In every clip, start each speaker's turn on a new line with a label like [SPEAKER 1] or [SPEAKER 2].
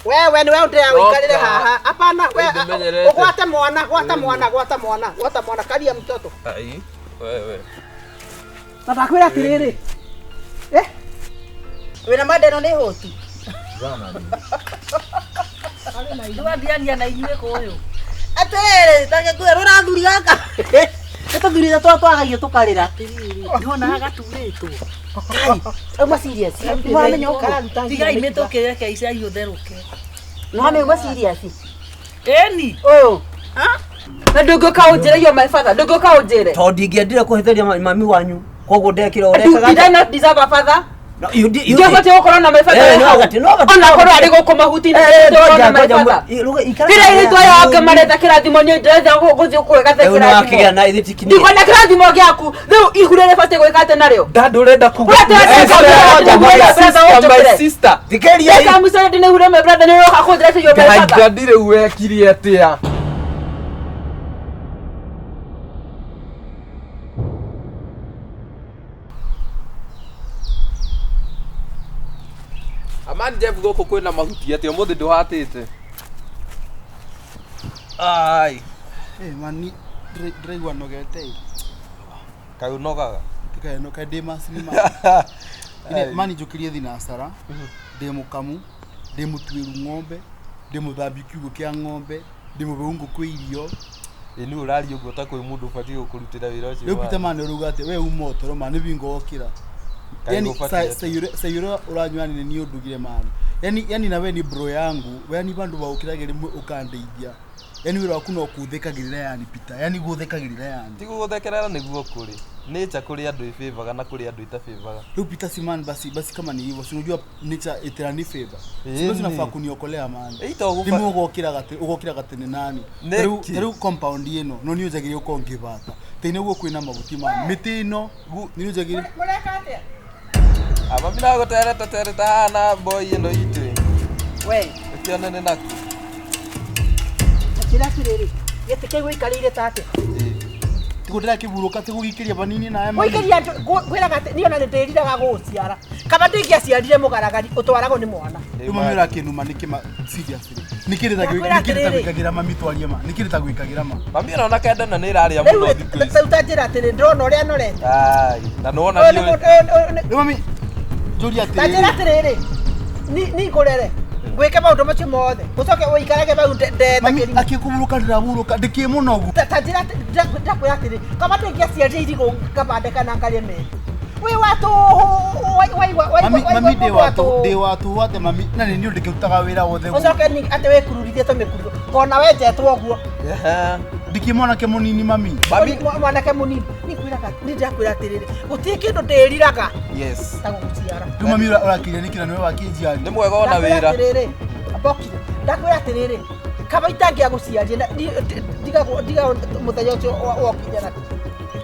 [SPEAKER 1] Wewe ni wewe ndio uikalile haha. Hapana wewe. Gwata mwana kalia mtoto.
[SPEAKER 2] Ai. Wewe.
[SPEAKER 1] Tatakwira tiriri. Wena madeno ni hotu.
[SPEAKER 2] Zana.
[SPEAKER 1] Ale na ido ndiania na inywe koyo. Atere, take kwera thuri gaka. Ito thuri da twagagia tukarira. Ndona agaturĩtwo. Kai, uma serious. Mwana nyoka. Tiga imetoke yake isa yotheruke. Mwana uma serious. Eni. Oh. Ha? Na ndogo kaunjire yo my father. Ndogo kaunjire.
[SPEAKER 3] Todi ngiendire kuhitheria mami wanyu. Koguo ndekire oreka.
[SPEAKER 1] Did I not deserve a father?
[SPEAKER 3] No, you did.
[SPEAKER 1] You got to corona my father.
[SPEAKER 3] No,
[SPEAKER 1] ona korwa ari gukoma huti na corona my father. Kira ile twa yake mareta kirathimo ni ndetha guthi kwegate kirathimo.
[SPEAKER 3] Akigia na ithi tikini.
[SPEAKER 1] Ndiko na kirathimo gyaku. Riu ihurere fate gwikate nario.
[SPEAKER 2] Dad urenda kuga. My sister.
[SPEAKER 3] Dikeria.
[SPEAKER 1] Eka musere dine hure my brother ni roka khodrete yo my father.
[SPEAKER 2] Ndadire uwekiri atia. Amani Jeff goko kwena mahuti ati omuthi nduhatite. Ai.
[SPEAKER 4] Mani dreigwa nogete.
[SPEAKER 2] Kai unogaga.
[SPEAKER 4] Tika no kai de masinima. Ine mani jukirie thinasara. De mukamu, de mutwiru ng'ombe, de muthambi kiugo kia ng'ombe, de mubungu kwirio.
[SPEAKER 2] Ni urari ugo ta kwi mundu fati ukurutira wira ucio.
[SPEAKER 4] Leo pita mane uruga ati we umotoro mane bingo okira. Yani sayura uranywana ni udugire mani. Yani na we ni bro yangu, we ni bandu baukiragire ukandeithia. Yani wira waku no kuthekagirira yani pita. Yani guthekagirira yani.
[SPEAKER 2] Tigu guthekerera niguo kuri. Nature kuri andu ifavour na kuri andu itafavour.
[SPEAKER 4] Leo pita simani basi kama ni hivyo. Unajua nature itirani favor. Sio tunafaa kuniokolea mani. Timu ugokira gatene nani. Teru compound yeno no niujagirie ukongibata. Teine guo kwina mabuti mani. Miti ino niujagirie.
[SPEAKER 1] Muleka atia.
[SPEAKER 2] Aba mina gotereta na boy ino itu.
[SPEAKER 1] We.
[SPEAKER 2] Tiana ne naku.
[SPEAKER 1] Kira kiriri. Yete kegwe ikarire tate.
[SPEAKER 4] Tikudira kiburuka tigugikiria banini na ema.
[SPEAKER 1] Wikiria gwira gate niyo na ndirira gaguciara. Kaba ndingia ciarire mugaragari utwarago ni mwana.
[SPEAKER 4] Umamira kinuma nikima seriously. Nikirita gwikagira mami twarie ma. Nikirita gwikagira ma.
[SPEAKER 2] Mami ona kenda na ni iraria muno thiku ici.
[SPEAKER 1] Utajira atiri ndrona uria norete.
[SPEAKER 2] Ai, na nuona dio.
[SPEAKER 4] Mami Julia atiri.
[SPEAKER 1] Tajira atiri. Ni ngurere. Gwike maundu macio mothe. Ucoke uikarage bau ndeta
[SPEAKER 4] kiri. Akikuburuka ndiraburuka ndiki muno gu.
[SPEAKER 1] Tajira ndakwira atiri. Kaba ndingia ciarire irigo kabandeka na ngarie me. We watu
[SPEAKER 4] mami de watu wate mami nani ni ndike utaga wira wothe.
[SPEAKER 1] Ucoke ni ate we kururithie to mikuru. Kona we jetwo guo.
[SPEAKER 4] Ndiki mwana ke munini mami.
[SPEAKER 1] Mwana ke munini. Ni kwira ka ni ndakwira atiri. Utie kindu ndiriraga.
[SPEAKER 2] Yes.
[SPEAKER 1] Tago guciara.
[SPEAKER 4] Mami urakire nikira niwe wakinjiari.
[SPEAKER 2] Ni mwega ona wira.
[SPEAKER 1] Aboki. Ndakwira atiri. Kaba itangia guciaria diga muthenya ucio wokinyana.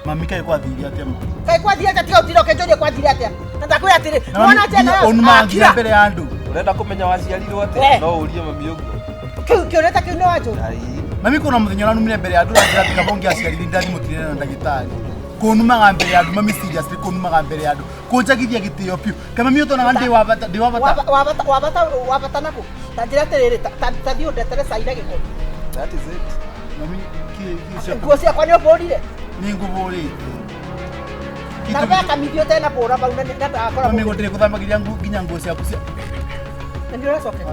[SPEAKER 4] Mami kai kwa thiri atema.
[SPEAKER 1] Kai kwa thiri atĩa utiro kenjoria kwa thiri atĩa. Ndakwira atiri. Mwana tena.
[SPEAKER 4] Onumangira mbere ya andu.
[SPEAKER 2] Urenda kumenya waciarirwo atĩa? No urie mami uguo.
[SPEAKER 1] Kiureta kiuno wacho.
[SPEAKER 4] Mami kuna muthenya numire mbere ya andu atiga bongi aciarire ndari mutirire na ndagitari. Kunumaga mbere ya andu mami seriously kunumaga mbere ya andu. Kunjagithia gitio piu. Kama mimi utona ngandi wabata nako. Tajira atiri tathio ndetere caira giko.
[SPEAKER 2] That is it.
[SPEAKER 4] Mami
[SPEAKER 1] Nguo ciakwa nĩ ũbũrire.
[SPEAKER 4] Nĩ ngũbũrĩte.
[SPEAKER 1] Na kamithio tena bũra bau na ndakora.
[SPEAKER 4] Mami gũtirĩ gũthambagiria nginya nguo ciaku cia.
[SPEAKER 1] Ndio racoke.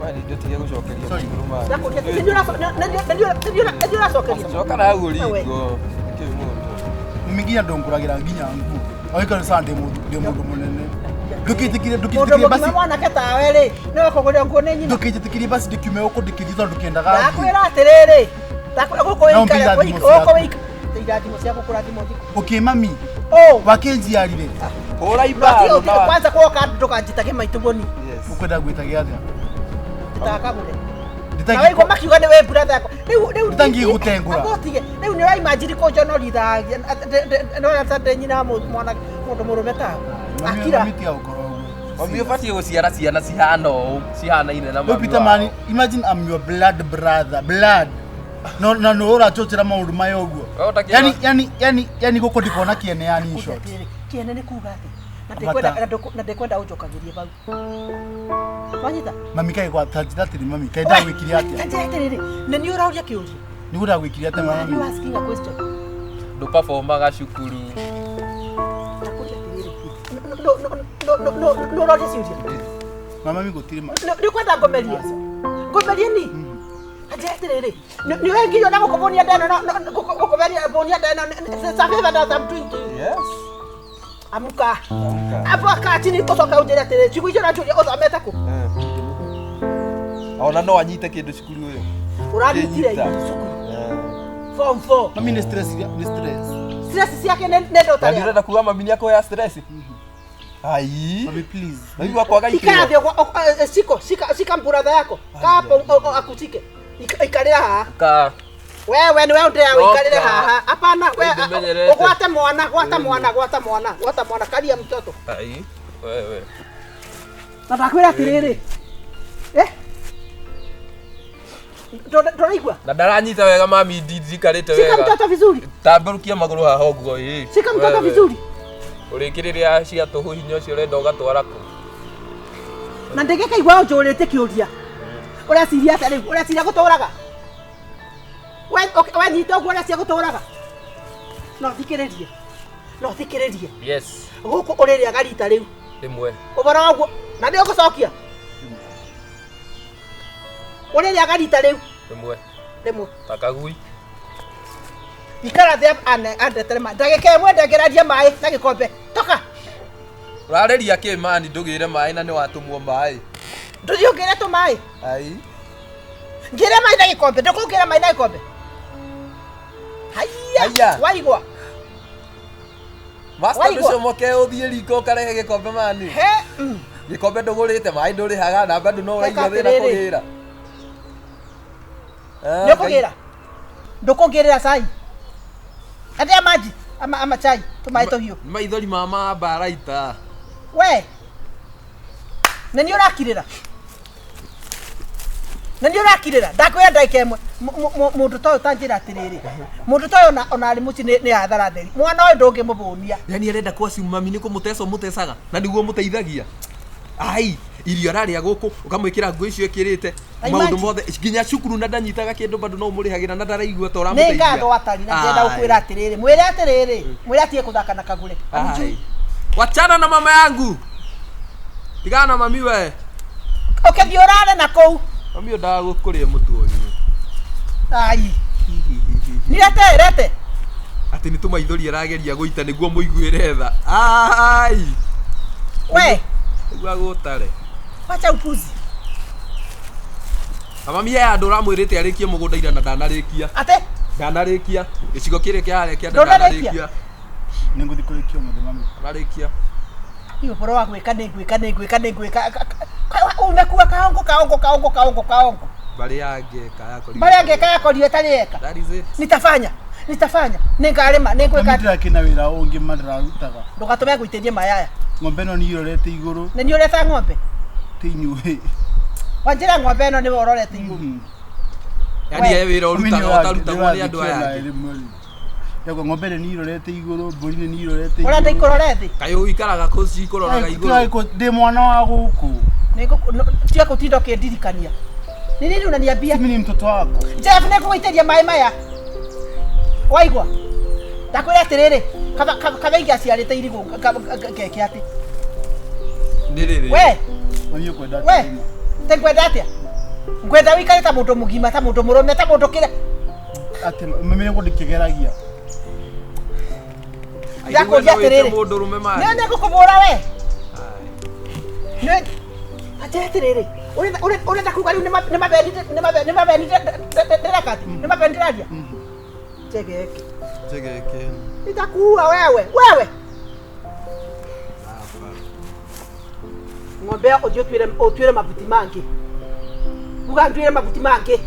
[SPEAKER 2] Wani ndio tige gucokeria nguruma.
[SPEAKER 1] Ndio racokeria.
[SPEAKER 2] Coka na hau ringo.
[SPEAKER 4] Mami nginya ndongũragira nginya nguo. Oikara sande mundu munene. Ndukitikire
[SPEAKER 1] basi. Mwana ketawe ri. No kugurira nguo ni nyina.
[SPEAKER 4] Ndukitikire basi ndikiume uko ndikiri tondu kendaga.
[SPEAKER 1] Ndakwira atiriri. Ndakwira gukoikara gukoika. Irathimo cia gukurathimo thiko.
[SPEAKER 4] Okay mami.
[SPEAKER 1] Oh,
[SPEAKER 4] wakinjiarire.
[SPEAKER 2] Hora ibaro.
[SPEAKER 1] Kwanza kuoka ndukanjitage maitugoni.
[SPEAKER 4] Yes. Ukwenda gwitagia atia?
[SPEAKER 1] Ndakagure. Nditagi ko makiuga ni we brother yako. Riu
[SPEAKER 4] ndangi gutengura.
[SPEAKER 1] Agotige. Riu ni imagine ko jono lithagia. No ata nyina mwana mundu murume ta. Akira.
[SPEAKER 2] Mami ubatie guciara ciana cihana ine na mami.
[SPEAKER 4] Peter man, imagine I'm your blood brother. Blood. No ora chochera maundu mayo guo. Yani guko ndikona kiene yani short.
[SPEAKER 1] Kiene ni kuga ati. Na ndekwenda unjokagirie bau. Wanyita?
[SPEAKER 4] Mami kai kwa tatiri mami kai da wikiri atia.
[SPEAKER 1] Atiriri. Na ni urauria kiuria.
[SPEAKER 4] Ni gura wikiri atia mami.
[SPEAKER 1] You asking a question.
[SPEAKER 2] Ndo performaga cukuru.
[SPEAKER 1] No urauria ciuria.
[SPEAKER 4] Mama mi gutiri ma.
[SPEAKER 1] Ni kwenda ngomeria. Ngomeria ni. Atiriri. Ni wengi yo na gukobonia ndana gukoberia bonia ndana. Sabe that I'm doing to you.
[SPEAKER 2] Yes.
[SPEAKER 1] Amuka. Apa katini kutoka ujira tere. Chikuicho na churia othamete ku.
[SPEAKER 2] Ona no anyite kindu cukuru uyu.
[SPEAKER 1] Uranyitire cukuru. Form 4.
[SPEAKER 4] Mami ni stress ni stress.
[SPEAKER 1] Stress yake nendo tare.
[SPEAKER 2] Ndirenda kuga mami ni yako ya stress. Ai.
[SPEAKER 4] Mami please.
[SPEAKER 2] Ndio kwa gaiki.
[SPEAKER 1] Sika brother yako. Kapo akutike. Ikarira ha.
[SPEAKER 2] Ka.
[SPEAKER 1] Wewe ni wewe ndio ikarira ha. Hapana wewe. Gwata mwana kalia mtoto.
[SPEAKER 2] Ai. Wewe.
[SPEAKER 1] Natakwira tiriri. Ndoraigwa.
[SPEAKER 2] Na ndaranyita wega mami ndikarite wega.
[SPEAKER 1] Shika mtoto vizuri.
[SPEAKER 2] Tambarukia maguru haha uguo ii.
[SPEAKER 1] Shika mtoto vizuri.
[SPEAKER 2] Urikiriria cia tuhu hinya ucio urenda ugatwara ku.
[SPEAKER 1] Na ndegeka igwa njurite kiuria. Ureciria atari, ureciria guturaga. We nyita uguo ureciria guturaga. No thikiririe.
[SPEAKER 2] Yes.
[SPEAKER 1] Guku uriria garita riu.
[SPEAKER 2] Rimwe.
[SPEAKER 1] Ubara waguo. Na ndio gucokia. Uriria garita riu. Rimwe.
[SPEAKER 2] Takagui.
[SPEAKER 1] Ikara thia ande terema. Ndagika imwe ndageradia mai na gikombe. Toka.
[SPEAKER 2] Urareria ki mani ndugire mai na ni watumwo mai.
[SPEAKER 1] Ndugire tu mai.
[SPEAKER 2] Ai.
[SPEAKER 1] Ngira mai na gikombe. Ndukugira mai na gikombe. Haya. Waigwa.
[SPEAKER 2] Master ndio moke uthie riko karehe gikombe mani.
[SPEAKER 1] He.
[SPEAKER 2] Gikombe ndugurite mai ndurihaga na bado no uraiga thina kugira.
[SPEAKER 1] Ndukugirira cai. Atia maji ama chai tumaito hiyo.
[SPEAKER 2] Maithori mama baraita.
[SPEAKER 1] We. Nani urakirira? Ndakwenda ndaikemwe. Mundu toyo tanjira atiriri. Mundu toyo ona ari muci ni athara theri. Mwana oyo ndungi mubunia.
[SPEAKER 2] Yani arenda kwa si mami ni kumuteso mutesaga na niguo muteithagia. Ai, irio araria guku ukamwikira nguo icio ikirite. Maundu mothe nginya cukuru na ndanyitaga kindu bado no murihagira na ndaraigua tora muteithia.
[SPEAKER 1] Ni ngando atari na ndenda ukwira atiriri. Mwire atie kuthaka na kagure.
[SPEAKER 2] Wachana na mama yangu. Tigana na mami we.
[SPEAKER 1] Ukithiorane na kou.
[SPEAKER 2] Mami ndaga gukuria mutu uyu.
[SPEAKER 1] Ai. Nirete.
[SPEAKER 2] Ati ni tumaithori arageria guita niguo muiguire tha. Ai.
[SPEAKER 1] We.
[SPEAKER 2] Igua gutare.
[SPEAKER 1] Wacha upuzi.
[SPEAKER 2] Mami ya andu ramwirite arikie mugunda ira na ndanarikia.
[SPEAKER 1] Ate?
[SPEAKER 2] Ndanarikia. Gicigo kire kia arekia ndanarikia.
[SPEAKER 4] Ninguthi kurikio muthe mami.
[SPEAKER 2] Ndanarikia.
[SPEAKER 1] Hiyo poro wa gwika. Umekuwa kaongo.
[SPEAKER 2] Bali yake
[SPEAKER 1] yako ndio tarieka.
[SPEAKER 2] That is it.
[SPEAKER 1] Nitafanya. Ningarema, ningweka.
[SPEAKER 4] Ndira kina wira ungi mandarutaga.
[SPEAKER 1] Ndugatume guiterie mayaya.
[SPEAKER 4] Ng'ombe no niyorete iguru.
[SPEAKER 1] Ni ureta ng'ombe?
[SPEAKER 4] Tinyuhe.
[SPEAKER 1] Wanjira ng'ombe no ni wororete iguru.
[SPEAKER 2] Yani ye wira utaruta wali andu aya.
[SPEAKER 4] Yego ng'ombe ni irorete iguru, mburi ni irorete iguru.
[SPEAKER 1] Urenda ikororete?
[SPEAKER 2] Kayo ikaraga koci ikoraga iguru.
[SPEAKER 4] Ndi mwana wa guku.
[SPEAKER 1] Tia kutindo kindirikania. Ni nini unaniambia?
[SPEAKER 4] Mimi ni mtoto wako.
[SPEAKER 1] Jeff nikuiteria mai maya. Waigwa. Ndakwira atiriri. Kabengi aciarite irigo keke ati.
[SPEAKER 2] Ndiriri.
[SPEAKER 1] We.
[SPEAKER 4] Mami kwenda.
[SPEAKER 1] We. Tenkwenda atia. Ngwenda wikare ta mundu mugima ta mundu murume ta mundu kire.
[SPEAKER 4] Ati mami ni ngundikigeragia.
[SPEAKER 1] Ndakwenda atiriri.
[SPEAKER 2] Mundu rume mai.
[SPEAKER 1] Nene gukubura we. Ne. Atia atiriri. Urenda kuga riu ni mabendi nderakati. Ni mabendi radia. Chegeke. Nitakuua wewe. Ng'ombe utwire mabuti mangi. Ugandwire mabuti mangi.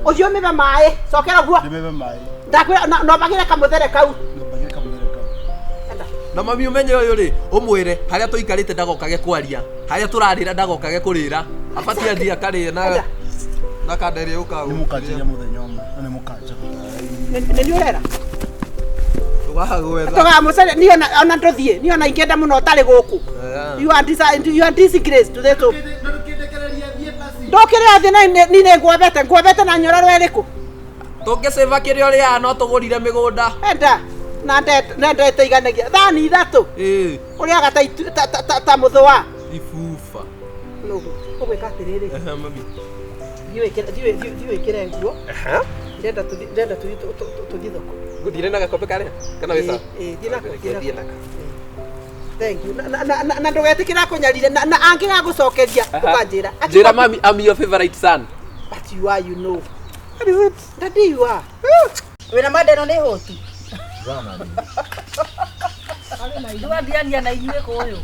[SPEAKER 1] Ucio mebe mai. Sokera guo.
[SPEAKER 4] Mebe mai.
[SPEAKER 1] Ndakwira no bagire kamuthere kau.
[SPEAKER 2] Na mami umenye uyu ri umwire haria tuikarite ndagokage kwaria. Haria turarira ndagokage kurira. Abati andia karia na kadere ukau.
[SPEAKER 4] Ni mukajiria muthenya umwe. Ni mukaja.
[SPEAKER 1] Ni urera.
[SPEAKER 5] Toga musere ni ona ndothie ni ona ingenda muno tari guku. You are disgrace to the top. Ndokire athi ni ngwabete na nyororo eriku.
[SPEAKER 2] Tũngĩcĩva kĩrĩa ũrĩa no tũgũrire mĩgũnda.
[SPEAKER 5] Enda na ndete iganagia thani ithatũ. Ũrĩa gata ta mũthũa.
[SPEAKER 2] Ifufa.
[SPEAKER 5] No, ũgwĩka atĩrĩrĩ.
[SPEAKER 2] Mami.
[SPEAKER 5] Thiĩ wĩkĩre nguo. Ndenda tũthiĩ thoko.
[SPEAKER 2] Ngũthire na gakombe karĩa kana wĩca?
[SPEAKER 5] Thiĩ nako. Thank you. Na ndũgetikĩra kũnyarire na angĩgagũcokeria ũkanjĩra.
[SPEAKER 2] Njĩra mami, I'm your favorite son.
[SPEAKER 5] But you are, you know. What is it? Daddy, you are.
[SPEAKER 1] Wena madeno nĩ hotu. Ndũgathiania na inyuĩ kũyũ.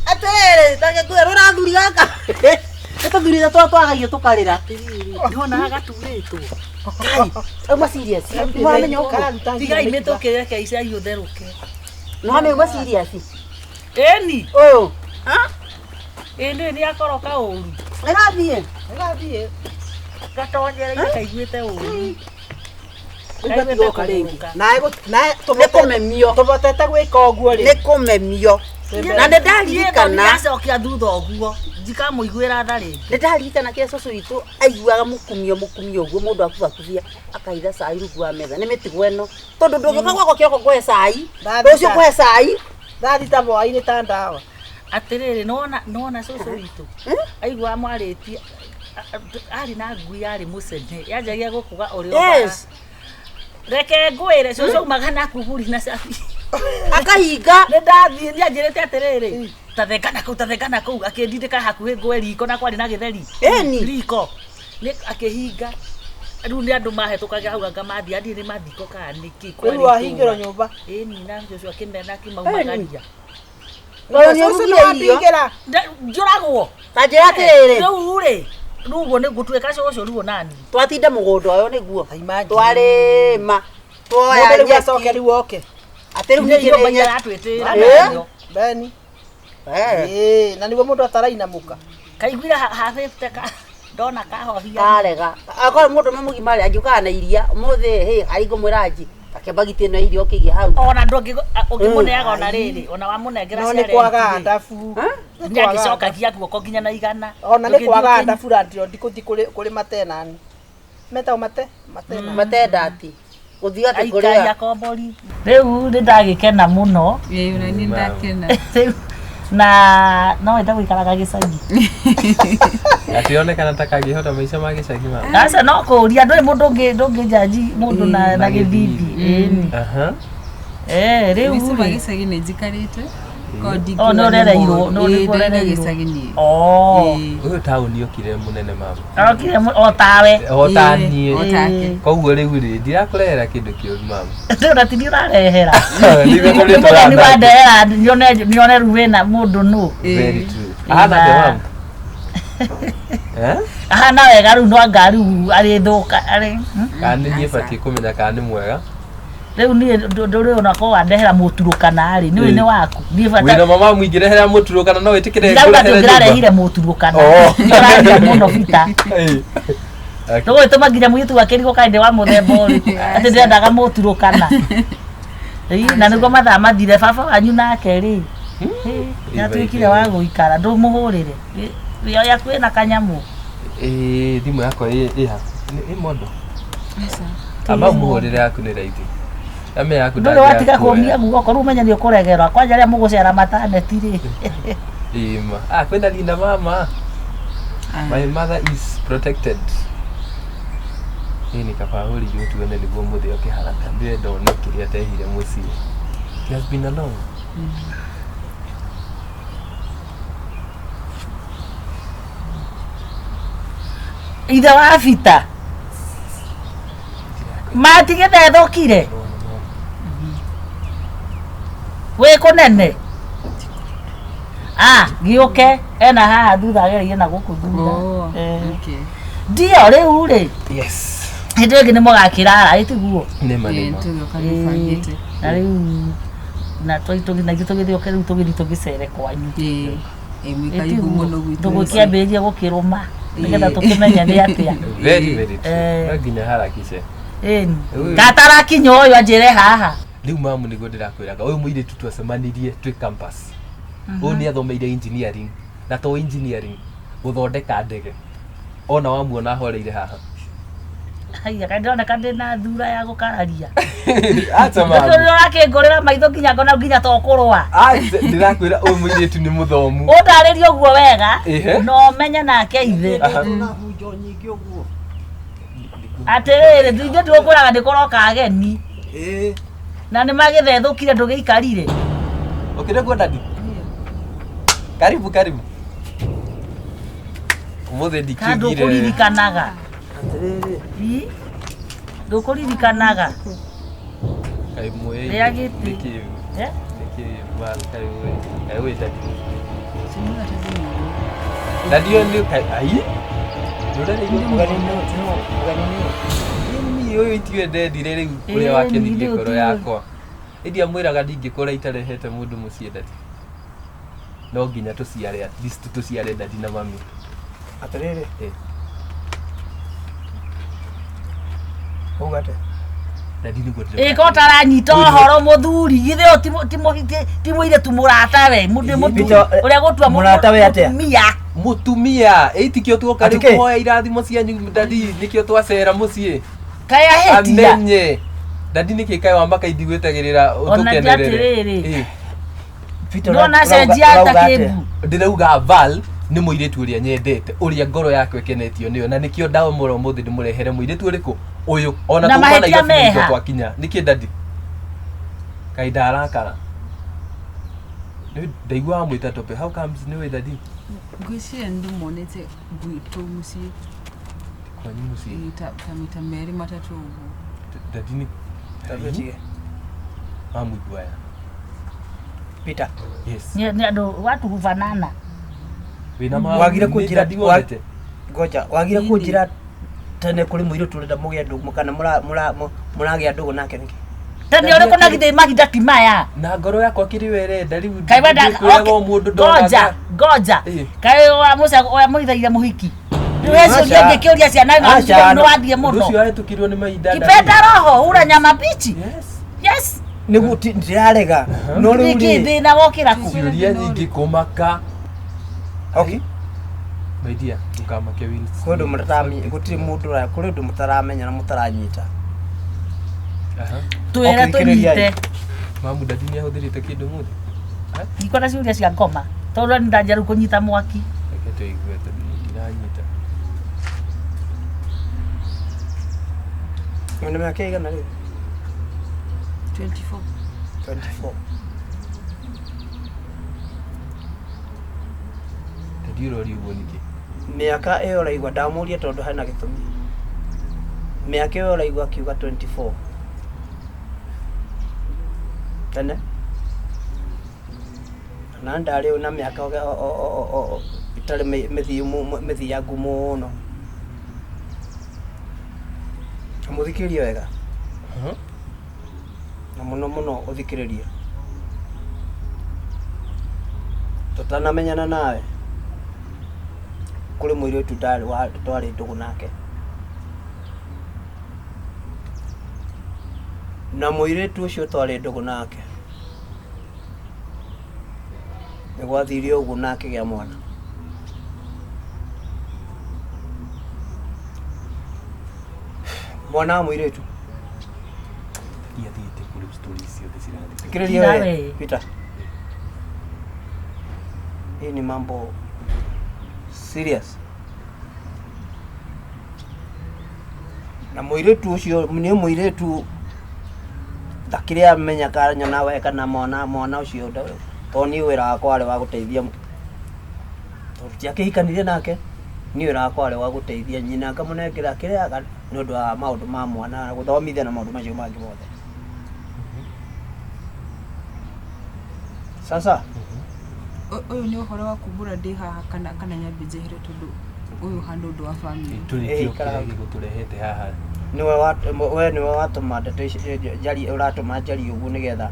[SPEAKER 1] Atĩrĩrĩ, ndagĩkwĩra ũrathuri gaka. Nĩ tũthurire twagagia tũkarĩra. Ndĩrona gaturĩtwo. Kai, uma serious. Mwamenya ũkũ. Tigai mĩtũkĩre kaica iũtherũke. Mwamenya uma serious. Eni. Ũyũ. Ha? Eni nĩ akoroka ũru. Ĩgathiĩ. Gatonyereire kaiguĩte ũru.
[SPEAKER 5] Ũgathiũka rĩngĩ. Nae tũmemio. Tũbotete gwĩka ũguo rĩ.
[SPEAKER 1] Nĩ kũmemio. Na nĩ ndaririkana. Acokia thutha ũguo. Ndikamũiguĩra tha rĩngĩ. Nĩ ndaririkana kĩrĩa cũcũ witũ aiguaga mũkumio ũguo mũndũ akubakubia akaitha cai rungu wa metha. Nĩ mĩtugo ĩno. Tondũ ndũngĩũka gwakwa kĩroko kũhe cai. Rũciũ kũhe cai.
[SPEAKER 5] Ndathita hwaĩ-inĩ ta ndawa.
[SPEAKER 1] Atĩrĩrĩ, nona cũcũ witũ. Aigua mwarĩtie. Ari na ngui ari mũcene. Yanjagia gũkuga ũrĩ o. Reke ngwĩre cũcũ magana kuburi na cabi.
[SPEAKER 5] Akahinga.
[SPEAKER 1] Nĩ ndathiĩ nĩanjĩrĩte atĩrĩrĩ. Tathekana kũu akĩndindĩka hakuhĩ ngwe riko na kwarĩ na gĩtheri.
[SPEAKER 5] Eni.
[SPEAKER 1] Riko. Nĩ akĩhinga. Rĩu nĩ andũ mahĩtũkaga hau ngamathiĩ nĩ mathiko kana nĩkĩ
[SPEAKER 5] kweri. Rĩu ahingĩrwo nyũmba.
[SPEAKER 1] Eni na cũcũ akĩmena akĩmaumagaria.
[SPEAKER 5] Cũcũ nĩwathingĩra.
[SPEAKER 1] Njũragwo.
[SPEAKER 5] Ta njĩra atĩrĩrĩ.
[SPEAKER 1] Rĩu rĩ. Rugo nĩ gũtuĩka cũcũ ruo nani.
[SPEAKER 5] Twatinde mũgũnda ũyũ nĩguo. Twarĩma. Twoya nyeki. Acoke rĩu oke.
[SPEAKER 1] Atĩ rĩu nĩ nyũmba iratwĩtĩra.
[SPEAKER 5] Beni. Na nĩguo mũndũ atarainamũka.
[SPEAKER 1] Kaiguire habĩte ndona kahohia.
[SPEAKER 5] Karega. Akorwo mũndũ mũgima rĩ angĩũkaga na iria ũmũthĩ aringũmwĩra anji. Akebagitĩ na irio kĩgĩ hau.
[SPEAKER 1] Ona ũngĩmũneaga ona rĩrĩ. Ona wamũnengera
[SPEAKER 5] ciarĩ. No nĩ kwaga ndabu.
[SPEAKER 1] Nĩagĩcokagia guoko nginya na igana.
[SPEAKER 5] Ona nĩ kwaga ndabu radio ndikũthi kũrĩ matenani. Metao mate ndati. Gũthiga atĩ kũrĩa.
[SPEAKER 1] Aikaya kombori. Rĩu nĩ ndagĩkena mũno.
[SPEAKER 6] Ona nĩ ndakena.
[SPEAKER 1] Na no enda gũikaraga gĩcagi.
[SPEAKER 2] Ationekana ta kangĩhota maica ma gĩcagi ma.
[SPEAKER 1] Aca no kũria ndũrĩ mũndũ ndũngĩnjaji mũndũ na gĩthimbi. Rĩu
[SPEAKER 6] maica ma gĩcagi nĩ njikarĩte.
[SPEAKER 1] No ũrereirwo. No
[SPEAKER 6] nĩ gĩcagi niĩ.
[SPEAKER 2] Ũyũ taũni okire mũnene mama.
[SPEAKER 1] Okire o tawe.
[SPEAKER 2] O ta niĩ. Koguo rĩu rĩ ndirakũrehera kĩndũ kĩũru mama.
[SPEAKER 1] Ndĩrona ti niĩ ũrarehera.
[SPEAKER 2] Nĩ
[SPEAKER 1] wandehera nyone rĩu wĩna mũndũ nũ.
[SPEAKER 2] Very true. Ahana atĩa mama?
[SPEAKER 1] Ahana wega rĩu no anga rĩu arĩthũka arĩ.
[SPEAKER 2] Kana niĩ batiĩ kũmenya kana nĩ mwega.
[SPEAKER 1] Rĩu niĩ ndũrĩ ona ko wandehera mũturũkana rĩ nĩ waku.
[SPEAKER 2] Wĩna mama mũingĩrehera mũturũkana no wĩtĩkĩre
[SPEAKER 1] ngũrehera mũturũkana. Nĩũraria mũno bita. Tũgũgĩtũma nginya mũirĩtu wake rĩgo kaĩ ndĩ wa mũthemba ũrĩ. Atĩ ndĩrendaga mũturũkana. Na nĩguo mathaa mathire baba wanyu nake rĩ. Nĩatuĩkire wa gũikara ndũmũhũrĩre. Wĩyo yaku ĩna kanyamũ.
[SPEAKER 2] Thimũ yakwa ĩ mondo. Amba mũhũrĩre yaku nĩ raithi.
[SPEAKER 1] Ndũrĩ watiga kũmia guoko rĩu menya nĩũkũregerwa kwanja rĩa mũgũcera mataneti rĩ.
[SPEAKER 2] Ima. Kwĩna Linda mama. My mother is protected. Hii ni kabahuri juu tuone nĩguo mũthĩ oke haraka. Ndĩrenda one kĩrĩa atehire mũciĩ. He has been alone.
[SPEAKER 1] Ithe wa bita. Matigĩte thũkire. Wĩ kũnene. Gĩũke ena haha thutha agereire na gũkũ thutha. Ndio rĩu rĩ.
[SPEAKER 2] Yes.
[SPEAKER 1] Hĩndĩ ĩngĩ nĩ mũgakĩrara ĩtiguo.
[SPEAKER 2] Nĩma.
[SPEAKER 1] Na rĩu na tũgĩthiĩ rĩu tũgĩthiĩ tũgĩcere kwanyu.
[SPEAKER 6] Mwĩkaigu mũno gwitũ.
[SPEAKER 1] Tũgũkĩambĩrĩria gũkĩrũma nĩgetha tũkĩmenye nĩ atĩa.
[SPEAKER 2] Very true. Nginya harakishe.
[SPEAKER 1] Gatarakinya ũyũ anjĩre haha.
[SPEAKER 2] riu mamu niguo ndirakwiraga uyu muiritu twacemanirie twi campus uyu ni athomeire engineering na to engineering guthondeka ndege ona wamuona horeire haha
[SPEAKER 1] haiya kandirona kandina thura ya gukararia
[SPEAKER 2] acha mamu
[SPEAKER 1] ndio rakengorera maitho nginya ngona nginya tokurwa
[SPEAKER 2] ndirakwira uyu muiritu ni muthomu
[SPEAKER 1] undaririo guo wega no menya nake ithe
[SPEAKER 3] na hunjo nyingi uguo
[SPEAKER 1] atiriri ndinge ndukuraga ndikoroka ageni na nĩ magĩthethũkire ndũgĩikarire
[SPEAKER 2] ukire kwa dadi karibu umuthe ndikigire
[SPEAKER 1] ndũkũririkanaga
[SPEAKER 3] atiriri
[SPEAKER 1] ndũkũririkanaga
[SPEAKER 2] kai moye
[SPEAKER 1] Rĩa gĩtĩ.
[SPEAKER 2] niki mal kai we dadi dadi yo kai ai ndurare ni uyu itiwe ndendire riu uria wakenirie ngoro yakwa indi amwiraga ndingikora itarehete mundu mucie dadi no nginya tuciare at least tuciare dadi na mami
[SPEAKER 3] atiriri ugate
[SPEAKER 2] dadi niguo ndire
[SPEAKER 1] ĩko taranyita ũhoro mũthuri githĩ ti mũirĩtu mũrata we ũrĩa gũtua
[SPEAKER 3] mũrata we atia
[SPEAKER 2] mutumia itikio tuoka riu kuhoya irathimo cianyu dadi nikio twacera mucie
[SPEAKER 1] kaya hetia
[SPEAKER 2] amenye dadi niki kai wamba kaithigwetagirira utukenerere
[SPEAKER 1] ndona cenjia takĩmbu
[SPEAKER 2] ndirauga Val ni muiritu uria nyendete uria ngoro yake ikenetio niyo na nikio ndawa muro muthi ndimurehere muiritu uriku uyu ona tumana iga twakinya niki dadi kai ndarakara ni ndaigua mwita tope how comes ni we dadi
[SPEAKER 6] ngwiciria ndimonete gwitũ muciĩ
[SPEAKER 2] kwanyu mucie
[SPEAKER 6] ta merĩ matatũ ũguo
[SPEAKER 2] dadi ni
[SPEAKER 3] tabetige
[SPEAKER 2] amugwaya
[SPEAKER 3] Peter
[SPEAKER 2] yes
[SPEAKER 1] nĩ andũ watu kufanana
[SPEAKER 2] wina
[SPEAKER 3] wagire kunjira
[SPEAKER 2] diwate
[SPEAKER 3] goja wagire kunjira tene kuri muiritu urenda mugia ndugu kana muragia ndugu nake niki
[SPEAKER 1] tani ũrĩkũ na githĩ mahinda ti maya
[SPEAKER 2] na ngoro yakwa kiri werenda riu
[SPEAKER 1] kai wenda
[SPEAKER 2] kwiraga mundu
[SPEAKER 1] ngoja kai wa mũithaire mũhiki Wewe ungekioria ciana na wathie muno.
[SPEAKER 2] Ucio ahetukirwo ni mahinda.
[SPEAKER 1] Kipenda roho ura nyama pichi. Yes.
[SPEAKER 3] Nigu ndirarega.
[SPEAKER 1] No riu ndi na gokira ku.
[SPEAKER 2] Ciuria nyingi kumaka.
[SPEAKER 3] Okay.
[SPEAKER 2] Maidia tukamake wins.
[SPEAKER 3] Kodo mutami gutiri mundu ra kuri ndu mutaramenya na mutaranyita.
[SPEAKER 1] Tuera tunyite.
[SPEAKER 2] Mamu dadini ahuthirite kindu muthi.
[SPEAKER 1] Iko na ciuria cia ngoma. Tondu ndanjaru kunyita mwaki.
[SPEAKER 2] Reke tuigwete ndiranyita.
[SPEAKER 3] Mwana wake igana leo
[SPEAKER 6] 24.
[SPEAKER 2] Tadiro riugo niki.
[SPEAKER 3] Miaka iyo raigwa ndamuria tondu hana gitumi. Miaka iyo raigwa kiuga 24. Tene na ndari una miaka itari mithia ngumu no amuthikiria wega na muno uthikiririe tutanamenyana nawe kuri muiritu ndari wa twari ndugu nake na muiritu ucio twari ndugu nake nigwathirie uguo nake gya mwana mwana muiritu
[SPEAKER 2] Yatite kuri stories yote zile.
[SPEAKER 3] Fikiria wewe Peter. Hii ni mambo serious. Na muiritu ucio ni muiritu takiria amenya kanya nawe kana mwana ucio toni wira wakwa ari wa guteithia tutia kihikanire nake ni wira wakwa ari wa guteithia nyina ngamunekera kiria ni undu wa maundu ma mwana guthomithia na maundu macio mangi mothe. Sasa
[SPEAKER 6] uyu ni uhoro wa kumbura ndi haha kana nyambi njehere tondu uyu handu ndu wa family
[SPEAKER 2] Tulitio kiragi guturehete haha.
[SPEAKER 3] Niwe watuma jari uratuma jari uguo nigetha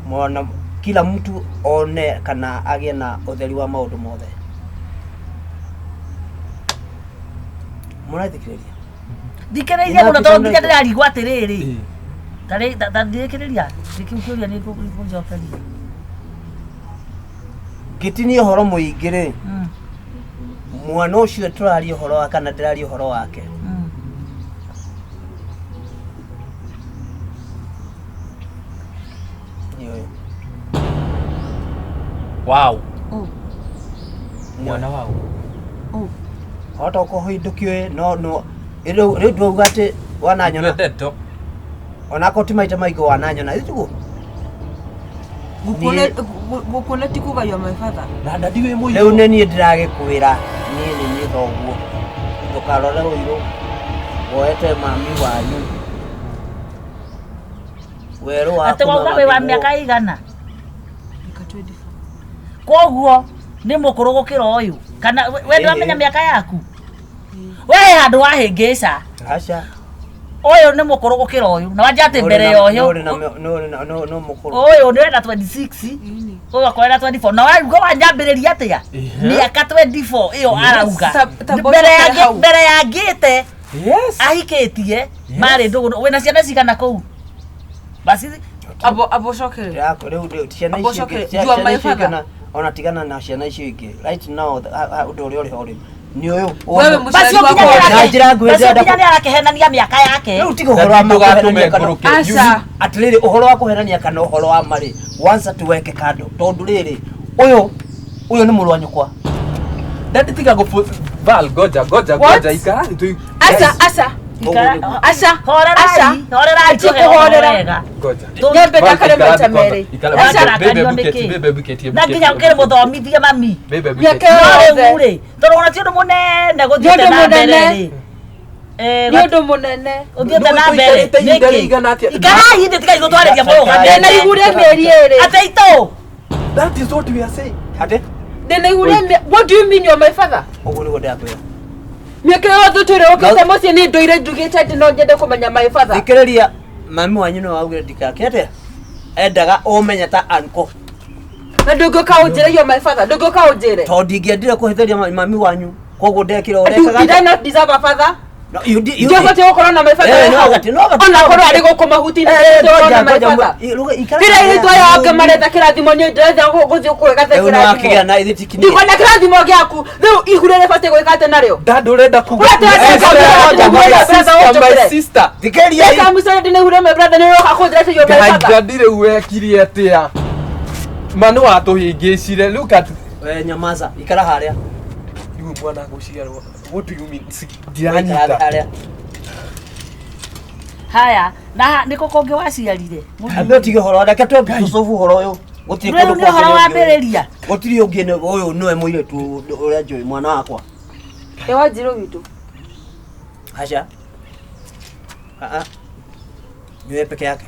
[SPEAKER 3] mwana kila mtu one kana agie na utheri wa maundu mothe.
[SPEAKER 1] Thikiriria muno tondu ndikirarigwa atiriri Tari ndirikiria ndikiuria ni kunjokeria.
[SPEAKER 3] Gitini horo muingi ri. Mwana ucio turari horo wa kana ndirari horo wake.
[SPEAKER 2] Wow. Mwana wao.
[SPEAKER 3] Hata uko hoindukio no ilo ndugate wananyona.
[SPEAKER 2] Ndeto.
[SPEAKER 3] Onako timaita maigo wananyona itugo.
[SPEAKER 6] Gukone tikuga yo my father.
[SPEAKER 2] Na ndadi we muyo.
[SPEAKER 3] Leo neni ndirage kwira ni thoguo. Ndukarore uiro. Woete mami wanyu. Weru wa.
[SPEAKER 1] Ate wauga wa miaka igana. Koguo ni mukuru gukira uyu kana we ndamenya miaka yaku we handu wahingica
[SPEAKER 3] acha
[SPEAKER 1] uyu ni mukuru gukira uyu na wanjate mbere yoyo
[SPEAKER 3] no mukuru
[SPEAKER 1] uyu ni wenda 26 uyu akorera 24 na waruga wanjambiriria atia miaka 24 iyo arauga mbere ya ngite ahikitie mari ndugu wena ciana cigana kuu basi
[SPEAKER 6] abo shokere
[SPEAKER 3] yako leo ciana icio
[SPEAKER 6] you are my father.
[SPEAKER 3] Ona tigana na ciana icio ingi right now udori ori hori ni uyu
[SPEAKER 6] wewe mushari wako
[SPEAKER 1] ni arakehenania miaka yake
[SPEAKER 3] riu tigo horo wa
[SPEAKER 2] magatume nguruke
[SPEAKER 6] asa
[SPEAKER 3] atiriri uhoro wa kuhenania kana uhoro wa mari once tuweke kando tondu riri uyu ni muru wa nyukwa
[SPEAKER 2] ndadi tiga go val goja ikara tu
[SPEAKER 6] asa
[SPEAKER 1] horera
[SPEAKER 2] goja
[SPEAKER 6] nyembe ndakare meta mere
[SPEAKER 2] bebe buketi
[SPEAKER 1] na nginya ukire muthomithie mami
[SPEAKER 2] bebe buketi
[SPEAKER 1] ure torona ciondo munene guthiete na mbere
[SPEAKER 6] nyondo munene
[SPEAKER 1] uthiete na mbere ikara hindi tiga igutwareria muruga
[SPEAKER 6] na igure meri ere
[SPEAKER 1] ateito
[SPEAKER 2] that is what we are saying
[SPEAKER 3] ate
[SPEAKER 6] then igure what do you mean you are my father
[SPEAKER 3] ugu ni gode akwira
[SPEAKER 6] miaka yothe turi ukite mucie ni ndoire njugite ati no njende kumenya my father
[SPEAKER 3] ikiriria mami wanyu no augire ndikakete endaga umenya ta anko
[SPEAKER 6] na ndunguka unjire yo my father ndunguka unjire
[SPEAKER 3] to ndingiendire kuhitheria mami wanyu koguo ndekire urekaga
[SPEAKER 6] did I not deserve a father
[SPEAKER 3] no you
[SPEAKER 6] njogote gukora na my father ona korwo ari gukuma huti na my father kira ile twa yoke maretha kirathimo ni ndetha guthi kwega
[SPEAKER 3] kirathimo uno akigia na ithitiki
[SPEAKER 6] ndiko na kirathimo giaku riu igurere bate gwika ate nario
[SPEAKER 2] dad urenda kuga my sister
[SPEAKER 3] thikiria
[SPEAKER 6] kama musere ndine hure my brother ni roka kudira yo my father
[SPEAKER 2] ndadire uwekiri atia manu watuhingicire look at
[SPEAKER 3] nyamaza ikara haria
[SPEAKER 2] iwe mwana guciarwo what do you mean
[SPEAKER 3] diranyita
[SPEAKER 1] haya na niko konge waciarire
[SPEAKER 3] ambe tige horo ndake twe tusofu horo uyu gutiri kundu
[SPEAKER 1] kwa horo wambiriria
[SPEAKER 3] gutiri ungi uyu niwe muire tu uria njui mwana wakwa
[SPEAKER 6] ewa jiro witu
[SPEAKER 3] acha niwe peke yake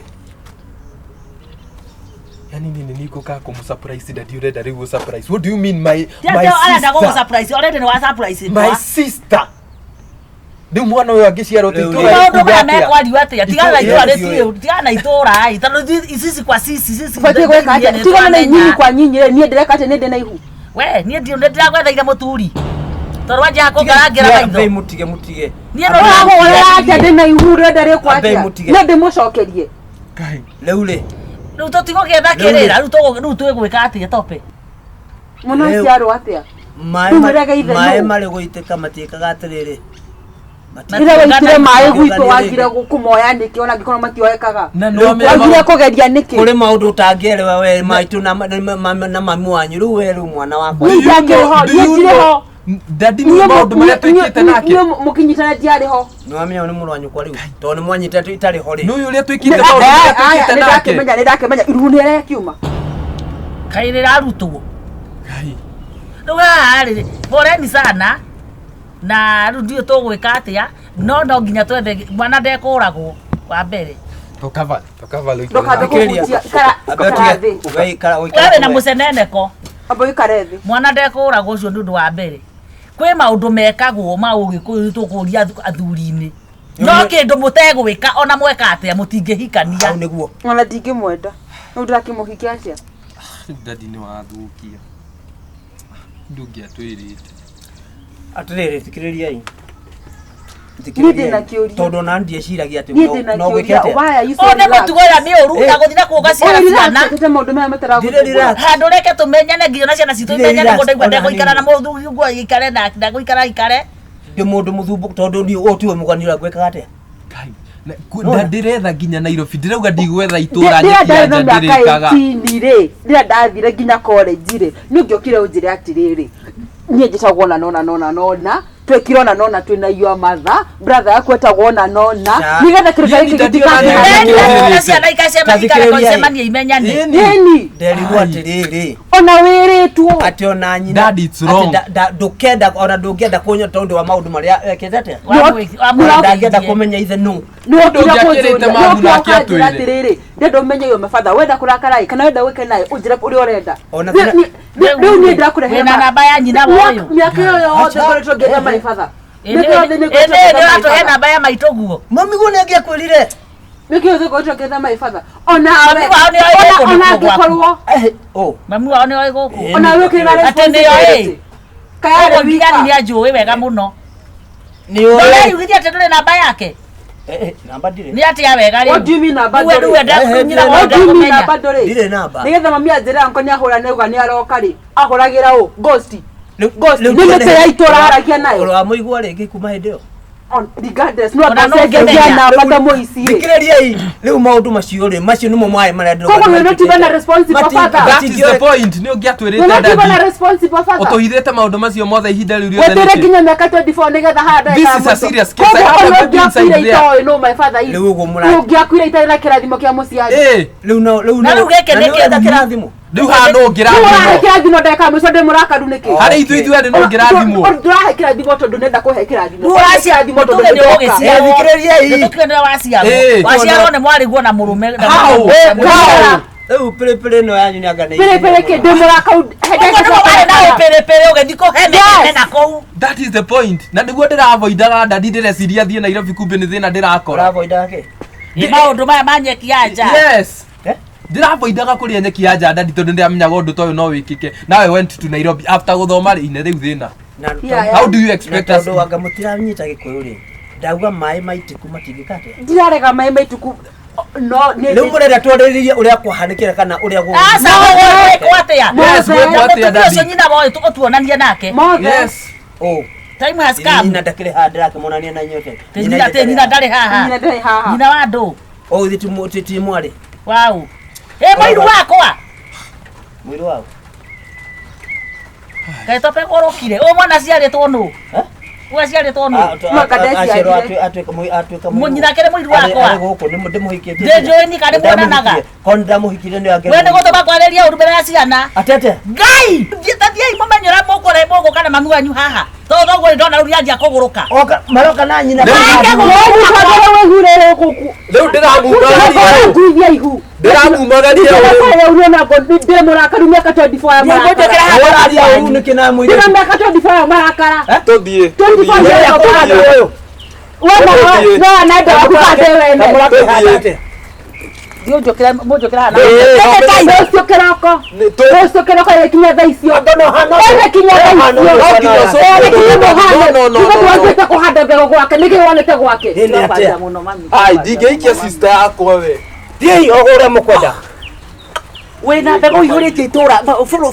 [SPEAKER 2] yani nini niko ka kumsurprise dad you ready to surprise what do you mean my
[SPEAKER 1] sister go surprise already ni wa surprise
[SPEAKER 2] my sister ndi mwana uyu agiciarwo
[SPEAKER 1] tuikuga mekwa riwate tigana itura itandu isisi kwa sisi
[SPEAKER 6] fati gweka ati tigana na nyinyi kwa nyinyi ni ndireka ati ni ndina ihu
[SPEAKER 1] we ni ndio ndiragwethaire muturi toru wanja kugarangira maitho
[SPEAKER 3] mutige
[SPEAKER 1] ni no raho
[SPEAKER 6] ati ndina ihu ndare kwa ati ni ndimucokerie
[SPEAKER 2] kai
[SPEAKER 3] leule
[SPEAKER 1] riu tutigo getha kirira riu twigwika ati tope
[SPEAKER 6] muno ciaro atia
[SPEAKER 3] mai mari guiteka matiikaga atiriri
[SPEAKER 6] ira waitire mai gwitu wagire kumoya niki ona ngikona matioekaga wagire kugeria niki
[SPEAKER 3] kuri maundu utangierewa we maitu na mami wanyu riu we riu mwana wakwa
[SPEAKER 6] ho
[SPEAKER 2] dadi ni maundu maria twikite nake
[SPEAKER 6] ni mukinyitana tiari ho
[SPEAKER 3] ni wamenya ni muru wanyu kwa riu to ni mwanyite itari ho ri
[SPEAKER 2] ni uyu uria twikite maundu maria twikite nake
[SPEAKER 6] ndakemenya iruhu ni ere kiuma
[SPEAKER 1] kairira rutwo
[SPEAKER 2] kai
[SPEAKER 1] ruga ari poleni sana na riu ndio tugwika atia no nginya twethe mwana ndekuragwo wa mbere
[SPEAKER 2] tokava
[SPEAKER 6] ndokabe kuhutia kara
[SPEAKER 1] wewe na museneneko
[SPEAKER 6] abo ikarethi
[SPEAKER 1] mwana ndekuragwo ucio ndu wa mbere kwi maundu mekagwo maugikuyu tukuria athuri-ini no kindu mutegwika ona mweka atia mutingihikania
[SPEAKER 3] au niguo
[SPEAKER 6] ona ndingimwenda no ndirakimuhikia atia
[SPEAKER 2] dadi ni wathukia ndungia twirite
[SPEAKER 3] atiriri tikiririai
[SPEAKER 6] ndina kiuri
[SPEAKER 3] tondu na ndie ciragia ati
[SPEAKER 6] no gwikete
[SPEAKER 1] one mutugoya ni uru na guthina kuoga ciana
[SPEAKER 6] tete maundu maya mataragu
[SPEAKER 1] handu reke tumenyane ngiyo na ciana citu imenyane ngo ndaigua ndegũikara na mũthuri nguo ikare na ndegũikara ikare
[SPEAKER 3] ndi mundu muthumbu tondu ndi otiwe muganira gwikaga atia
[SPEAKER 2] ndiretha nginya Nairobi ndirauga ndigwetha itura nyekianja ndirikaga
[SPEAKER 6] ndire ndathire nginya college ri ni ngiokire unjire atiriri nie njitagwo nona twekirwo nona twina your mother brother yakwa etagwo nona nigetha kirika giki gitikana
[SPEAKER 1] ciana ikacema ikare koicemania imenyane
[SPEAKER 6] nini
[SPEAKER 3] nderigwo atiriri
[SPEAKER 6] ona wiritwo
[SPEAKER 3] ati ona nyina
[SPEAKER 2] Dad, it's wrong.
[SPEAKER 3] ndukenda ona ndungenda kunya tondu wa maundu maria wekete atia ndangenda kumenya ithe no
[SPEAKER 6] atiriri ndendo menye yo mafadha wenda kurakara kana wenda weke naye unjira uri orenda riu ni ndakurehe
[SPEAKER 1] wena namba ya nyina moyo
[SPEAKER 6] miaka yo yothe ngoretwo ngetha my father
[SPEAKER 1] ene atuhe namba ya maitoguo
[SPEAKER 3] mami gune ngiakwirire
[SPEAKER 6] miaka yothe ngoretwo ngetha my father ona ngikorwo
[SPEAKER 1] mami wao ni oi guku
[SPEAKER 6] ona weke na
[SPEAKER 1] responsibility
[SPEAKER 6] kaya
[SPEAKER 1] wigani ni ajui wega muno
[SPEAKER 3] ni oi
[SPEAKER 1] yugithia ati nduri namba yake
[SPEAKER 3] namba dire
[SPEAKER 1] ni ati ya wega ri
[SPEAKER 6] what do you mean namba
[SPEAKER 1] wewe wenda kunyira
[SPEAKER 6] what do you mean
[SPEAKER 1] kumenya
[SPEAKER 6] namba ndore
[SPEAKER 3] dire namba
[SPEAKER 6] nigetha mami anjira anko ni ahura neuga ni aroka ri ahuragira u ghost ni mete ya itora aragia nayo
[SPEAKER 3] ro amuigwa ringi kuma hindio
[SPEAKER 6] on regardless no atasegeria na bata moisi
[SPEAKER 3] thikiriria hii riu maundu macio ri macio nimo mwae maria ndiro
[SPEAKER 6] koko we not even responsible father
[SPEAKER 2] that is the point ni ungiatwirite
[SPEAKER 6] not even
[SPEAKER 2] dadi
[SPEAKER 6] responsible father
[SPEAKER 2] utuhithite maundu macio mothe ihinda riu
[SPEAKER 6] wetere
[SPEAKER 2] riothe
[SPEAKER 6] ginya miaka 24 nigetha hada
[SPEAKER 2] This is a serious case. I have been inside there.
[SPEAKER 6] no my father is
[SPEAKER 3] riu gumura
[SPEAKER 6] ungiakwira itari kirathimo kia muciari
[SPEAKER 3] riu no
[SPEAKER 1] na riu geke ni
[SPEAKER 3] kirathimo
[SPEAKER 2] riu hano ngirathimo
[SPEAKER 6] kirathimo ndeka muco ndi murakaru niki
[SPEAKER 2] hari ithu andi no ngirathimo
[SPEAKER 6] ndurahe kirathimo tondu nenda kuhe kirathimo
[SPEAKER 1] kirathimo tondu ni ugiciara
[SPEAKER 3] thikiriria hii
[SPEAKER 1] tukendera waciarwo waciarwo ni mwariguo na murume
[SPEAKER 3] riu pere no yanyu ni angana
[SPEAKER 6] pere kindi murakau
[SPEAKER 1] pere ugithiko heme na kou
[SPEAKER 2] that is the point na niguo ndiravoidaga ndadi ndireciria thie Nairobi kumbe ni thina ndirakora
[SPEAKER 3] uravoida ke
[SPEAKER 1] ni maundu maya manyeki anja
[SPEAKER 2] yes ndiravoidaga kuria nyeki ya nja ndadi tondu ndiamenyaga undu toyo no wikike nawe went to Nairobi after guthoma ri ine riu thina how do you expect us
[SPEAKER 3] to anga mutiranyita gikuyu ri ndauga mai maitiku matingikate
[SPEAKER 6] ndirarega mai maituku no ni
[SPEAKER 3] riu murenda twariririe uria kwahanikira kana uria gu
[SPEAKER 1] asa wewe kwatia
[SPEAKER 2] yes we kwatia
[SPEAKER 1] dadi nyina boy tukotuonania nake
[SPEAKER 2] yes
[SPEAKER 1] time has come
[SPEAKER 3] nina ndakire hadira kimonania na nyote
[SPEAKER 1] nina ndari haha nina wadu
[SPEAKER 3] thitu mwari
[SPEAKER 1] wow mwairu wakwa
[SPEAKER 3] mwairu wao
[SPEAKER 1] kai tope gorokire o mwana ciaritwo nu waciaritwo nu munyina kere mwairu wakwa
[SPEAKER 3] guku ndimuhikite
[SPEAKER 1] ndejoini kare mwananaga
[SPEAKER 3] konda muhikire ndio angere
[SPEAKER 1] wende gutuma kwareria urumira ya ciana
[SPEAKER 3] atete
[SPEAKER 1] ngai thiai mumenyera mukore moko kana mami wanyu haha todo gwe ndona uri andia kuguruka
[SPEAKER 3] oka maroka na nyina
[SPEAKER 2] riu ndiramumagaria
[SPEAKER 6] ihu
[SPEAKER 2] ndiramumagaria
[SPEAKER 6] unaona gonde murakaru miaka 24 ya marakara
[SPEAKER 3] araria uru nikina mwire
[SPEAKER 6] ndio miaka 24 ya marakara
[SPEAKER 2] tuthie
[SPEAKER 6] 24 ya marakara wewe no anaenda wakupate wewe Dio jokera hana. Dio kerako. Dio kerako ya kinya thaisio.
[SPEAKER 3] Ndono hana.
[SPEAKER 6] Dio kinya thaisio. No. Tuweze kuhada bego gwake niki wonete gwake.
[SPEAKER 2] ai ndingeikia sister yakwa we
[SPEAKER 3] thii ogore mukwenda
[SPEAKER 1] wena bego ihurite itura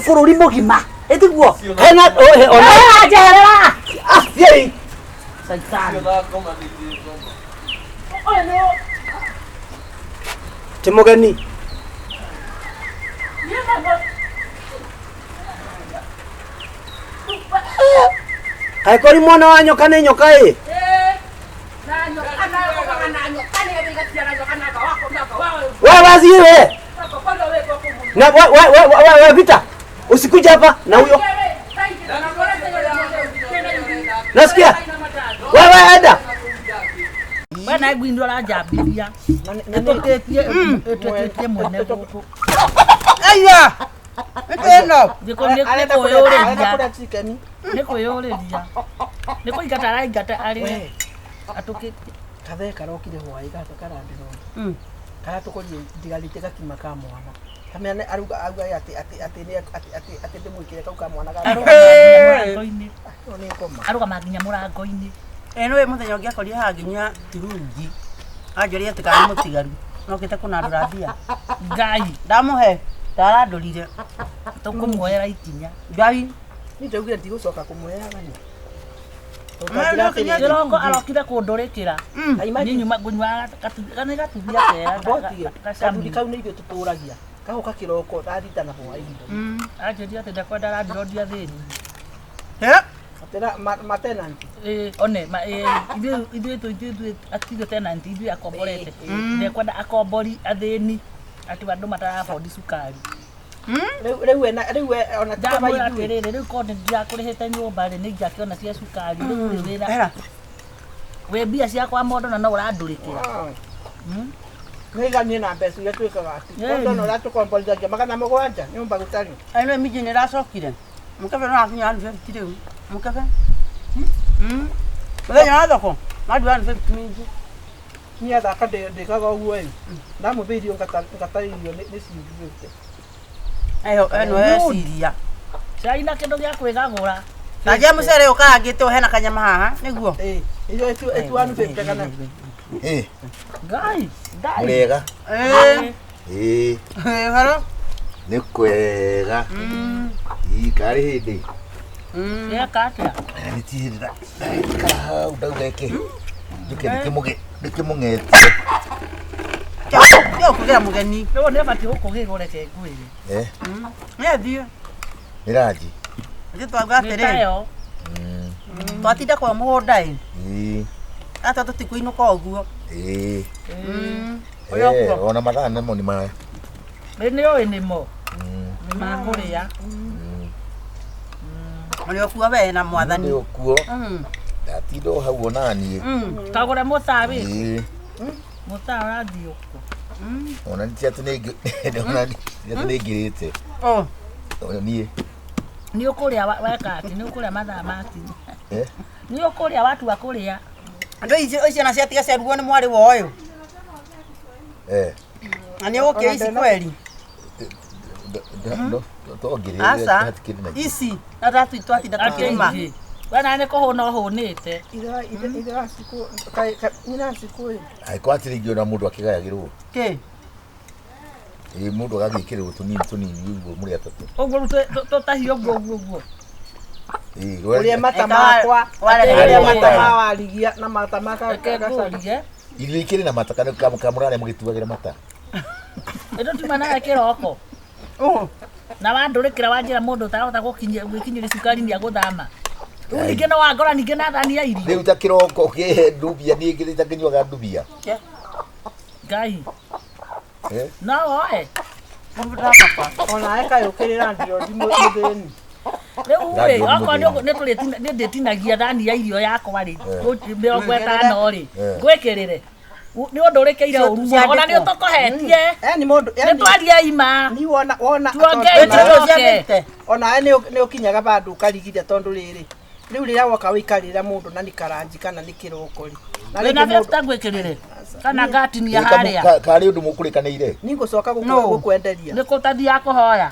[SPEAKER 1] bururi mugima etiguo
[SPEAKER 3] hena ona
[SPEAKER 6] jera
[SPEAKER 3] thii
[SPEAKER 1] saitani
[SPEAKER 3] timugeni Haikori mwana wa nyoka ni nyoka ĩ wewe waziwe na wewe vita usikuja hapa na huyo nasikia wewe enda
[SPEAKER 1] bana igwindo la jambiria etotetie mwene guku
[SPEAKER 5] aya eno
[SPEAKER 1] ndiko niko yoreria niko yoreria niko ikatara igata ari atuki
[SPEAKER 5] kathe karokire hwai gaka karandiro kana tukoje ndigalite gakima ka mwana kamene aruga ati ndimwikire kau ka mwana
[SPEAKER 1] aruga maginya murango-ini
[SPEAKER 5] Eno muthenya ungi akoria haginya turungi. Anjori atikana mutigaru. Nokite kuna ndurabia.
[SPEAKER 1] Ngai
[SPEAKER 5] Ndamuhe. Ndaradurire.
[SPEAKER 1] tukumuoyera ikinya.
[SPEAKER 5] Ngai.
[SPEAKER 6] Nitaugire ndigucoka kumuheaga ni.
[SPEAKER 1] Kirongo arokire kundurikira. Nyinyu gunywa kana gatubia kera.
[SPEAKER 6] Gacamundi kau nĩ ithuĩ tũtũragia. Kahoka kĩroko ndathitana hwaĩ-inĩ.
[SPEAKER 1] Anjĩria atĩ ndakwenda randirondia thĩni.
[SPEAKER 6] Atĩra matenanti.
[SPEAKER 1] One ithuĩ atigio tenanti ithuĩ akomborete. Ndakwenda akombori athĩni atĩ andũ matarabondi cukari.
[SPEAKER 6] Rĩu ona
[SPEAKER 1] ndamwĩra atĩrĩrĩ rĩu korwo ndirakũrĩhĩte nyũmba rĩ nĩ ingĩakĩona cia cukari rĩu rĩ wĩra we mbia ciakwa mondo na no ũrandũrĩkĩra.
[SPEAKER 6] Nĩiganie na mbeca iria twĩkaga atĩ kondo no ratũkomborithagia magana mũgwanja nyũmba gũtarĩ.
[SPEAKER 5] Eno miji nĩ racokire. Mũkebe no akinya 150 rĩu. Mũkebe. Mũthenya wa thoko. Madu 150 miji.
[SPEAKER 6] Niĩ athaka ndĩkaga ũguo ĩ. Ndamũbĩirio ngataĩrio nĩ cingĩrĩte.
[SPEAKER 5] Eno eciria.
[SPEAKER 1] Cai na kĩndũ gĩa kwĩgagũra.
[SPEAKER 5] Na je mũcere ũkarangĩte hena kanyama haha nĩguo.
[SPEAKER 6] Icio etu 150 kana.
[SPEAKER 1] Ngai.
[SPEAKER 7] Mwega.
[SPEAKER 5] Haro.
[SPEAKER 7] Nĩ kwega. Ikarĩ hĩndĩ.
[SPEAKER 1] Eka atĩa?
[SPEAKER 7] Nĩtihĩndĩ ndaikara hau ndauga ĩkĩ. Ndĩkĩmũng'etie.
[SPEAKER 5] Kĩo kũgĩra mũgeni.
[SPEAKER 1] Rĩu nĩ batiĩ gũkũgĩgũre kengwĩrĩ.
[SPEAKER 5] Nĩ thiĩ.
[SPEAKER 7] Nĩ ranji.
[SPEAKER 5] Nĩ twauga atĩrĩ. Twatinda kwa mũgũnda ĩ. Ata tũtikũinũka ũguo.
[SPEAKER 7] Ona mathaa namo nĩ maya.
[SPEAKER 1] Nĩ ũĩ nĩmo. Nĩ makũrĩa.
[SPEAKER 5] Ũrĩ okuo we na mwathani.
[SPEAKER 7] Nĩ okuo. Ndatinda o hau ona niĩ.
[SPEAKER 1] Kagũre mũtaa wĩkũ. Mũtaa ũrathiĩ ũkũ.
[SPEAKER 7] Ona nĩ atĩ nĩngĩrĩte. Niĩ.
[SPEAKER 1] Nĩ ũkũrĩa weka atĩ nĩ ũkũrĩa mathaa makinya. Nĩ ũkũrĩa watu wa kũrĩa.
[SPEAKER 5] Andũ icio na ciatiga ciarugwo nĩ mwarĩ wa ũyũ. Na nĩ ũgũkĩra ici kweri. Asa, ici na twatinda tũkĩrĩma. Wana nĩ kũhũna ũhũnĩte.
[SPEAKER 6] Ina siku.
[SPEAKER 7] Aikwatĩrĩgio na mũndũ akĩgayagĩrwo.
[SPEAKER 5] Kĩ?
[SPEAKER 7] Mũndũ agagĩkĩrĩrwo tũnini ũguo mũrĩ atatũ.
[SPEAKER 1] Ũguo tũtahio ũguo.
[SPEAKER 6] Ũrĩa mata makwa, ũrĩa mata mawarigia na mata makagacaria.
[SPEAKER 7] Irio ikĩrĩ na mata kana kamũrarĩa mũgĩtuagĩra mata.
[SPEAKER 1] Ĩndo tuma na kĩroko. Na wandũrĩkĩra wanjĩra mũndũ ũtarahota gwĩkinyĩria cukari nĩ agũthama. Rĩu ningĩ no wangora ningĩ na thani ya irio.
[SPEAKER 7] Rĩu ta kĩroko kĩhe ndubia niĩ ngĩrĩ ta kĩnyuaga ndubia.
[SPEAKER 1] Ngai. No oe.
[SPEAKER 6] Ona eka yũkĩrĩra ndio mũthĩni.
[SPEAKER 1] Rĩu rĩ okorwo nĩ ndĩtinagia thani ya irio yakwa rĩ 50 rĩ ngwĩkĩrĩre nĩ ũndũ ũrĩkĩire ũru mũno ona nĩ ũtũkohetie
[SPEAKER 6] nĩ mũndũ
[SPEAKER 1] nĩ twaria ima
[SPEAKER 6] ni wona
[SPEAKER 1] tuongeite
[SPEAKER 6] ona nĩ ũkinyaga bandũ ũkarigithia tondũ rĩrĩ rĩu rĩrĩa woka wĩikarĩra mũndũ na nĩ karanji kana nĩ kĩroko rĩ
[SPEAKER 1] na besta gwĩkĩrĩre kana ngatinia harĩa
[SPEAKER 7] karĩ ũndũ mũkũrĩkanĩire
[SPEAKER 6] nĩ ngũcoka gũkwenderia
[SPEAKER 1] nĩ kũtathia kũhoya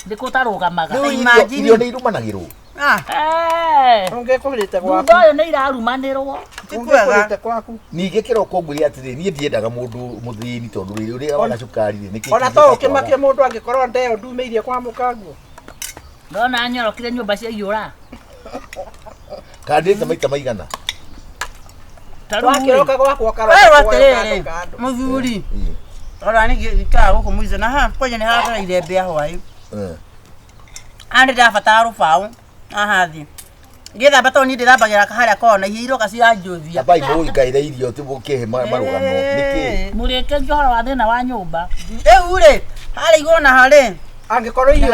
[SPEAKER 1] nĩ kũtarũgamaga
[SPEAKER 7] irio nĩ irumanagĩrwo
[SPEAKER 6] ungĩkũrĩte gwaku
[SPEAKER 1] thutha ũyũ nĩ irarumanĩrwo
[SPEAKER 6] ungĩkũrĩte gwaku
[SPEAKER 7] ningĩ kĩroko ngwĩre atĩrĩ niĩ ndiendaga mũndũ mũthĩni tondũ rĩrĩ ũrĩa wana cukari nĩ kĩĩ
[SPEAKER 6] ona to ũkĩmakia mũndũ angĩkorwo ndeo ndumĩirie kwa mũkanguo
[SPEAKER 1] ndona nyorokire nyũmba cia iyũra
[SPEAKER 7] kandĩte maita maigana
[SPEAKER 6] wakĩroka gwakwa
[SPEAKER 5] atĩrĩrĩ mũthuri ora nĩ gĩikara gũkũ mũico na ha kwenye nĩ haragereire mbĩa hwaĩ andĩ ndabatara rũbaũ aha thĩ ngĩthamba tondũ niĩ ndĩthambagĩra harĩa kona irio iroka ciranjũthia
[SPEAKER 7] abai mũgĩkaĩra irio tũkĩhe marũgano nĩkĩ
[SPEAKER 1] mũrĩke ũhoro wa thĩna wa nyũmba
[SPEAKER 5] rĩu rĩ harĩa igũrũ na harĩ
[SPEAKER 6] angĩkorwo irio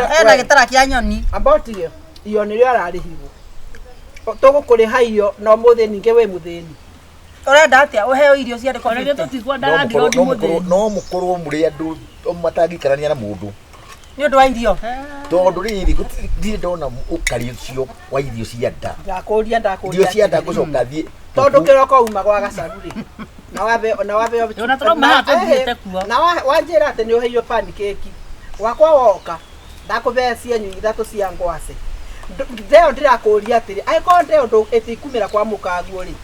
[SPEAKER 5] hena gĩtara kĩa nyoni
[SPEAKER 6] ambotige iyo nĩrĩo ararĩhirwo tũgũkũrĩha irio no mũthĩ ningĩ wĩ mũthĩni
[SPEAKER 5] ũrenda atĩa ũheo irio ciarĩ
[SPEAKER 1] kũrĩgĩ tũtikwenda randirondi mũthĩni
[SPEAKER 7] no mũkorwo mũrĩ andũ matangĩikarania na mũndũ
[SPEAKER 5] nĩ ũndũ wa irio
[SPEAKER 7] tondũ rĩrĩ ndirĩ ndona ũkari ũcio wa irio cia nda
[SPEAKER 6] ndakũria
[SPEAKER 7] irio cia nda ngũcoka thiĩ
[SPEAKER 6] tondũ kĩroko uma gwa gacaru rĩ na wabe
[SPEAKER 1] ona tũroma haha tũthiĩte kuo
[SPEAKER 6] na wanjĩra atĩ nĩ ũheirwo pancake gwakwa woka ndakũbea cienyũ ithatũ cia ngwacĩ
[SPEAKER 1] Ndeo ndirakuria atiri aiko ndeo ndo etikumira kwa mukaguo ri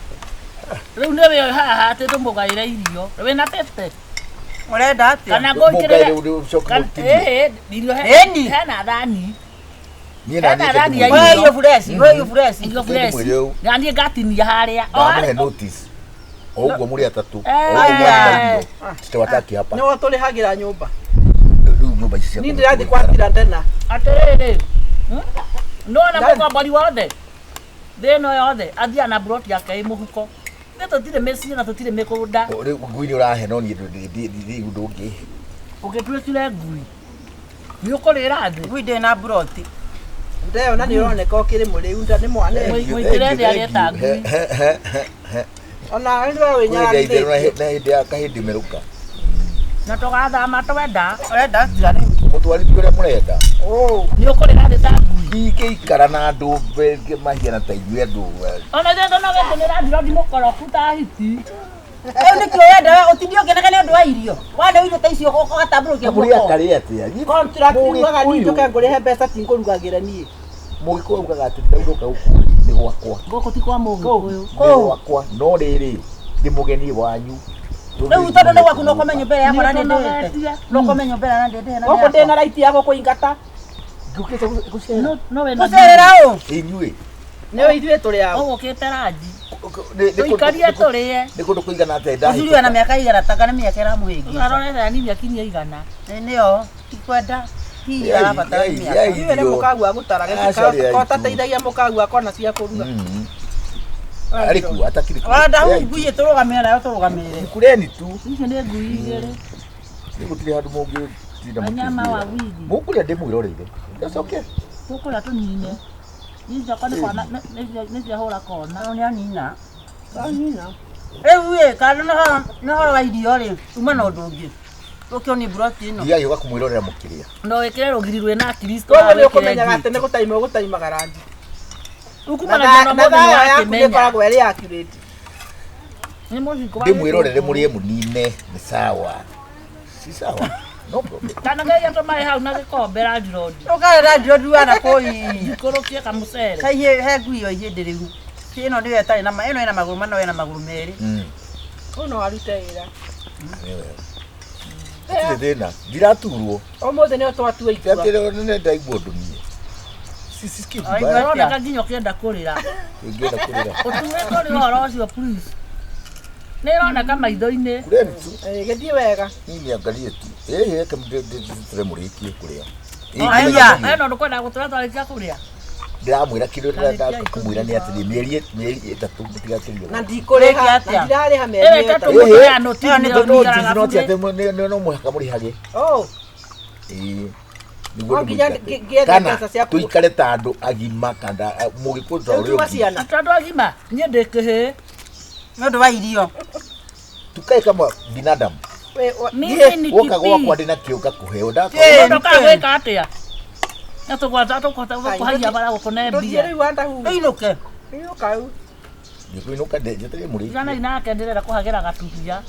[SPEAKER 8] riu niwe haha ati ndumugaire irio we na tete
[SPEAKER 5] Murenda atia.
[SPEAKER 8] kana ngokire irio
[SPEAKER 5] Eni.
[SPEAKER 8] hena thani
[SPEAKER 7] Niĩ na niĩ
[SPEAKER 8] thani ya
[SPEAKER 5] Wewe hiyo fresh, wewe hiyo fresh.
[SPEAKER 8] irio fresh ngani ngatinia haria
[SPEAKER 7] ndamuhe notice oguo muri atatu
[SPEAKER 8] Aya.
[SPEAKER 7] titawataki hapa
[SPEAKER 1] ni wotuli hagira nyumba
[SPEAKER 7] riu nyumba ici cia
[SPEAKER 1] ni ndirathi kwatira ndena
[SPEAKER 8] atiriri nona mukambari wothe thino yothe athia na broti yake muhuko nä tå tirä mä ciä na tå tirä mä kå nda
[SPEAKER 7] ngui nä å rahe no niä ndå ngä
[SPEAKER 8] å gä tuä cire ngui nä å kå rä ra thä
[SPEAKER 5] Ngui ndä na broti.
[SPEAKER 1] ndeo na ni uroneka ukiri muriu nda ni mwane
[SPEAKER 8] må itä re thä areta ngui
[SPEAKER 1] ona ndwe winyara
[SPEAKER 7] na hä ndä ya kahä ndä mä rå ka
[SPEAKER 8] na tå gathama twenda
[SPEAKER 5] Urenda atia ni.
[SPEAKER 7] må twarithia å rä a må renda
[SPEAKER 8] nä å kå rä ra thä ta ngui
[SPEAKER 7] ingä ikara na andå mahiana ta inyuä andå
[SPEAKER 8] ona thä no gä tå nä rathira ndimå koroku ta hiti
[SPEAKER 5] Eyo nä kä å wenda å tindio kä nä å ndå wa irio. Wana irio ta icio å gatambå rå kia
[SPEAKER 7] må rä akarä atä
[SPEAKER 1] contract ugaga ni njoke ngurihe mbeca tingurugagira nie
[SPEAKER 7] må gä kå ugaga atä ndaurå ka nä gwakwa
[SPEAKER 8] gå kå ti kwa må gä kå yå
[SPEAKER 7] nä gwakwa no rä rä ndä må geni wanyu
[SPEAKER 5] Rä u tondå nä gwaku no kome nyå yakwa na ndä ndä no kome nyå na ndä ndä
[SPEAKER 1] goko ndina raiti ya gukuingata
[SPEAKER 8] no we
[SPEAKER 5] gå cerä ra å
[SPEAKER 7] inyuä
[SPEAKER 1] ni we ithuĩ tũrĩ
[SPEAKER 8] å
[SPEAKER 1] ao
[SPEAKER 8] gå kä te ranji tå ikarie tå rä e
[SPEAKER 7] nä kå ndå kå igana atä
[SPEAKER 5] å curi na mä aka igana taka nä mä aka ä ramå hä ngä
[SPEAKER 8] arorete ani mä akinyia igana
[SPEAKER 5] nä o tikwenda hihi arabatara nä mä aka
[SPEAKER 1] iwe nĩ mũkagu agũtara
[SPEAKER 7] Acaria
[SPEAKER 1] ko
[SPEAKER 7] itu.
[SPEAKER 1] tateithagia mũkagu akona cia kũruga
[SPEAKER 7] arä ku atakirä
[SPEAKER 5] wanda hu ngui ä tå rå gamä nayo tå rå gamä re
[SPEAKER 7] kureni tu
[SPEAKER 8] icio nä ngui igä rä
[SPEAKER 7] nä gå tirä handå må ngä tinda
[SPEAKER 8] wanyama wa wigi
[SPEAKER 7] må kå rä a ndä mwä roreire acoke
[SPEAKER 8] tå kå rä a tå nine icoka nä ciahå ra kona
[SPEAKER 5] nä anina rä u ä kandå nä horo wa irio rä uma na å ndå å ngä å kä onä broti ä no
[SPEAKER 7] thiagä å gakamwä rorera må kä rä a
[SPEAKER 8] no wä kä re rå giri rwä na kristo
[SPEAKER 1] koguo nĩ ũkũmenyaga atĩ nĩ gũtaima ũgũtaimaga rangi
[SPEAKER 8] ukumanagia na
[SPEAKER 1] na
[SPEAKER 8] må
[SPEAKER 1] thayo
[SPEAKER 8] thä
[SPEAKER 1] yaku nĩ
[SPEAKER 8] menya
[SPEAKER 1] ĩkoragwo ĩrĩ accurate
[SPEAKER 8] nä må cinko
[SPEAKER 7] ndä mwä rorere må rä e må nine nä sawa si sawa no problem
[SPEAKER 8] kana geria tå maä hau na gä kombe randirodi
[SPEAKER 5] å karera ndio nduana kå
[SPEAKER 8] ikå rå kie kamũcere
[SPEAKER 5] kaihä he ngui io ihä ndä rä u ä no nä yo ĩtarĩ na ä no ä na magå rå mana ä na magå rå merä
[SPEAKER 1] ũyũ no arute wĩra
[SPEAKER 7] atirä thä na ndiraturwo
[SPEAKER 1] ũmũthĩ nĩo twatua itua
[SPEAKER 7] nä ndaigua å ndå niä
[SPEAKER 8] roneka nginya å kä enda kå rä ra
[SPEAKER 7] ngä enda kå rä ra
[SPEAKER 8] å tumä two nä å horo å cio nä roneka maitho-inä
[SPEAKER 7] kureni tu
[SPEAKER 1] gĩthiĩ wega
[SPEAKER 7] niangalie tu heke ndä må rä kie kå rä
[SPEAKER 5] Aya.
[SPEAKER 8] eno ndå kwenda gå tå ra twarä kia kå rä a
[SPEAKER 7] ndä ramwä ra kä ndå kå mwä ra nä atä mĩeri ĩtatũ må tigakä
[SPEAKER 1] na ndikũrĩha na
[SPEAKER 5] atĩa?
[SPEAKER 1] ndirarĩha
[SPEAKER 8] ä
[SPEAKER 1] mĩeri
[SPEAKER 8] wä katå
[SPEAKER 1] ĩtatũ.
[SPEAKER 8] må tå reano
[SPEAKER 7] no må haka må rä hage
[SPEAKER 1] Oh, No nginya ngĩethe
[SPEAKER 7] kana
[SPEAKER 1] mbeca cia
[SPEAKER 7] tå ikare ta andå agima kana må gä kå
[SPEAKER 1] rĩu tuma ciana
[SPEAKER 8] tondå agima niä ndä kä hä
[SPEAKER 5] nä å ndå wa irio
[SPEAKER 7] tukae kama binadamu
[SPEAKER 8] mimi ni
[SPEAKER 7] woka gwakwa
[SPEAKER 8] kipi
[SPEAKER 7] ndä na kä å ngakå heo
[SPEAKER 8] ndå ka gwä ka atä a na tå gwata tå kota gå kå haia bara gå kå ne
[SPEAKER 1] ndũthiĩ
[SPEAKER 8] mbia
[SPEAKER 1] rĩu anda hu
[SPEAKER 5] ä inå ke
[SPEAKER 1] inũka rĩu
[SPEAKER 7] nä kå inå ka njeterä må rä
[SPEAKER 8] igana inake ndä renda kå hagä ra gatubia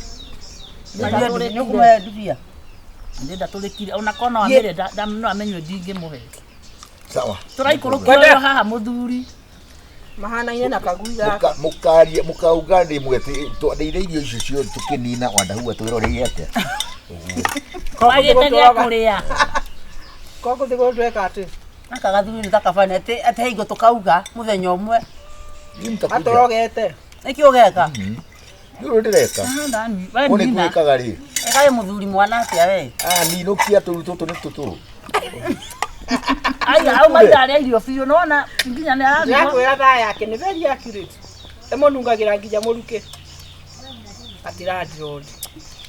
[SPEAKER 5] nä å kå mahe ndubia
[SPEAKER 8] ndä nda tå rä kire ona kona wa mä rä no amenywe ndingä må he
[SPEAKER 7] sawa
[SPEAKER 8] tå raikå rå kä haha må thuri
[SPEAKER 1] mahanaine na kagui gaka
[SPEAKER 7] må kauga ndä mwete twandäire irio icio cio tå kä nina wandahua twä roreire atä
[SPEAKER 8] wagä te gä a kå rä a
[SPEAKER 1] koguo thigå tweka atĩ
[SPEAKER 5] aka gathuri nä takabani atä he ingo tå kauga må thenya å mwe
[SPEAKER 1] atũrogete
[SPEAKER 5] nä kä å geka
[SPEAKER 7] nä å rå ndä reka å nä kwä kaga rä
[SPEAKER 5] ekaä må thuri mwana atä a we
[SPEAKER 7] ninå kia tå ru tå tå nä tå tå
[SPEAKER 8] ai au maitharä a irio biå nona nginya nä arathimo
[SPEAKER 1] ndĩrakwĩra thaa yake nĩ very accurate ĩmũnungagĩra nginya mũruke atirandirodi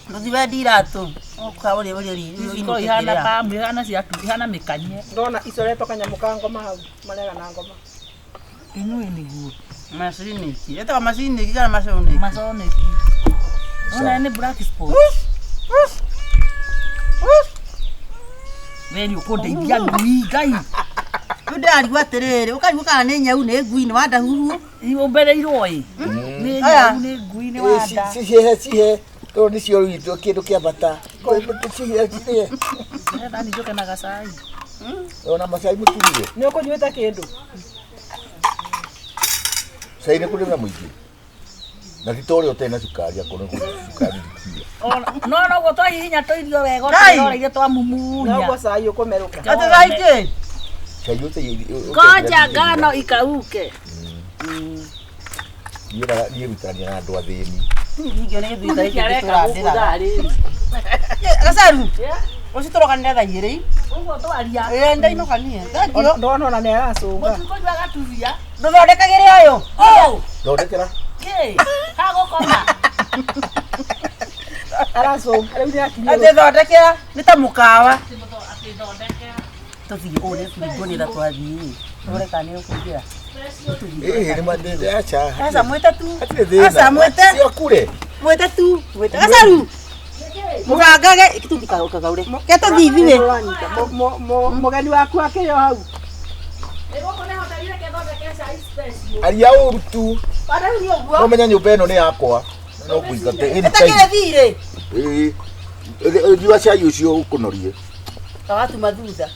[SPEAKER 5] ndå wendi iratå å rä
[SPEAKER 8] ikorwo ihana pamu ihana ciatu ihana mä kanye
[SPEAKER 1] ndona icoretwo kanyamũ ka ngoma hau marega na ngoma
[SPEAKER 8] inyuä nä guo
[SPEAKER 5] macinä etaga macinä kana maconä
[SPEAKER 8] maconeki ona nä black spot we nä å kå ndeithia ngui ngai
[SPEAKER 5] rä u ndä rarigwo atä rä rä å karigwo kana nä nyau nä ngui nä wanda huhu
[SPEAKER 8] å mbereirwo ä nä nyau nä ngui nä wanda
[SPEAKER 7] cihe tondå nä cio kä ndå kä ambata cihe
[SPEAKER 8] enda nä njå ke na gacai
[SPEAKER 7] Ona macai muturire.
[SPEAKER 1] Nĩ ũkũnyuĩte kĩndũ.
[SPEAKER 7] Cai nĩ kũrĩ na mũingĩ. Na titore ũtena cukari akona cukari dikia.
[SPEAKER 8] No gũtwa hihinya tũirio wega ũtĩroreire twamumunya.
[SPEAKER 1] No cai ũkũmerũka.
[SPEAKER 5] Ate saiki.
[SPEAKER 7] Cai ũte
[SPEAKER 8] Koja ngano ikauke.
[SPEAKER 7] Niĩ rutania na andũ athĩni.
[SPEAKER 5] Ningĩ nĩ gĩthui tarĩkĩ tũrandĩra. Gacaru. Ũcitũrokanĩra thaa igĩrĩ.
[SPEAKER 8] Ũguo twaria.
[SPEAKER 5] Ndainũkania. Thengio.
[SPEAKER 1] Ndona ona nĩ aracũnga.
[SPEAKER 8] Mũtikũnyua gatubia.
[SPEAKER 5] Ndũthondekagĩre ũyũ.
[SPEAKER 7] Thondekera.
[SPEAKER 8] Kĩ? Hagũkoma.
[SPEAKER 1] Aracũnga. Rĩu nĩ akinyia.
[SPEAKER 5] Ate thondekera nĩ ta mũkawa. Tũthiĩ ũrĩa tũringũnĩra twathiĩ. Tũreka nĩ ũkũingĩra.
[SPEAKER 7] Nĩ mandende acha.
[SPEAKER 5] Sasa mwete tu.
[SPEAKER 7] Hatirĩ thĩna.
[SPEAKER 5] Sasa mwete.
[SPEAKER 7] Sio kure.
[SPEAKER 5] Mwete tu. Mwete. Gacaru. Mũgangage kitu kikaure. Keto thithiwe.
[SPEAKER 1] Mũgeni waku akĩrĩ o hau.
[SPEAKER 7] Aria ũru tu. No menya nyũmba ĩno nĩ yakwa. No kũingate.
[SPEAKER 5] Etakĩre thirĩ.
[SPEAKER 7] Njua cai ũcio ũkũnorie.
[SPEAKER 5] Tawatu mathutha.